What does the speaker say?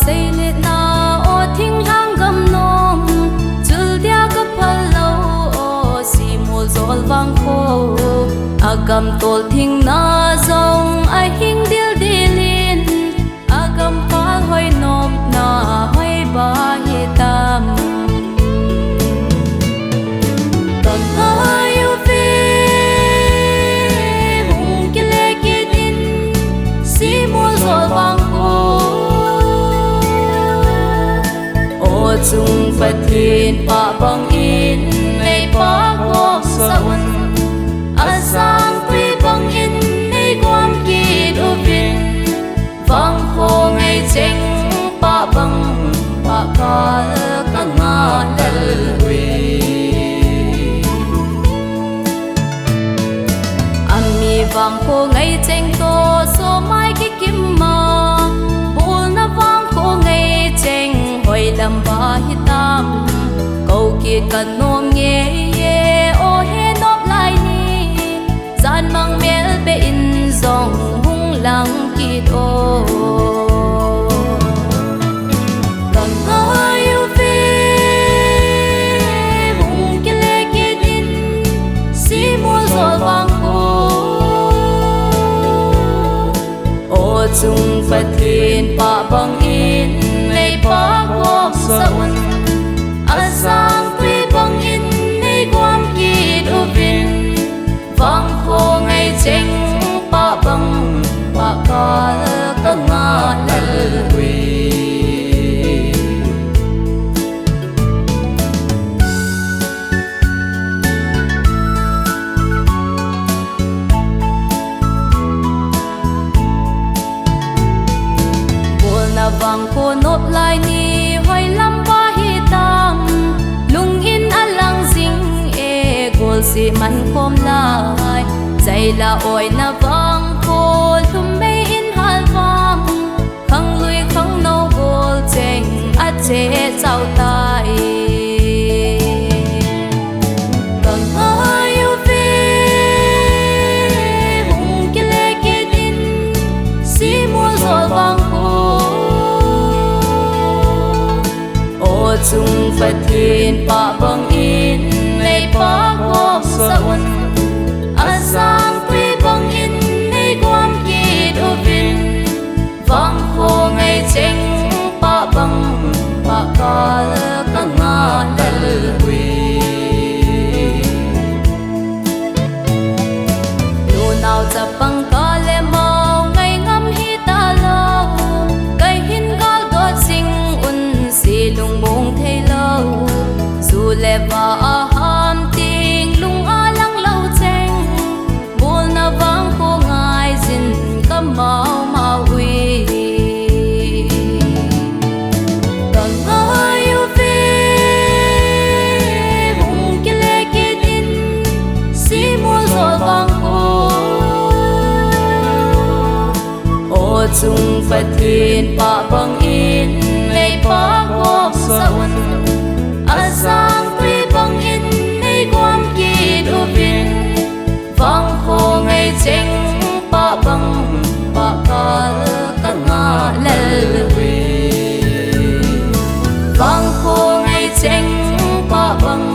say lệ na ô thinh lang gầm nôm chul dia ka phalo ô si mul zol vang kho agam tol thing na zong ai hing dil dilin agam pal hoi nom na hoi ba hi tam chung phát thiên pa bang in ngày pa ngok saun asang quy bang in ngày quam ki do vin vang kho ngày cheng pa bang pa ka ka nga dal wi ami vang kho ngày cheng to so mai ki kim ma bul na vang kho ngày cheng hoi lam ba hi tam câu kia cần nôm nghe ye ô he nộp lại ni gian mang mel be in dòng hung lăng ki đô cần ai yêu về hung kia lệ kia din si mua rồi vang cô ô chung phát thiên pa bang in ngày pa ngok saun asang quy bang in ngày quam ki do vin vang kho ngày cheng pa bang pa ka ka nga dal wi vang ko nop lai ni hoi lam ba hi tam lung in alang jing e gol si man khom lai zai la oi na vang ko lum me in hal vang khang lui khang no gol cheng a che chau tai chung phát thiên pa bang in ngày pa ngok saun asang quy bang in ngày quam ki do vin vang kho ngày cheng pa bang pa ka ka nga dal wi lu nau cha pang ka le mau ngày ngam hi ta lo kai hin gal do sing un si lung mong thei lâu dù lệ và ham tình lung a lăng lâu cheng buồn na vang khô ngài xin cam mau mau uy cần ai yêu về hung kia lệ kia din si mua rồi vang khô ô chung phát thiên pa bang in ngày pa ngok saun asang quy bang in ngày quam ki do vin vang kho ngày cheng pa bang pa ka ka nga lal wi vang kho ngày cheng pa bang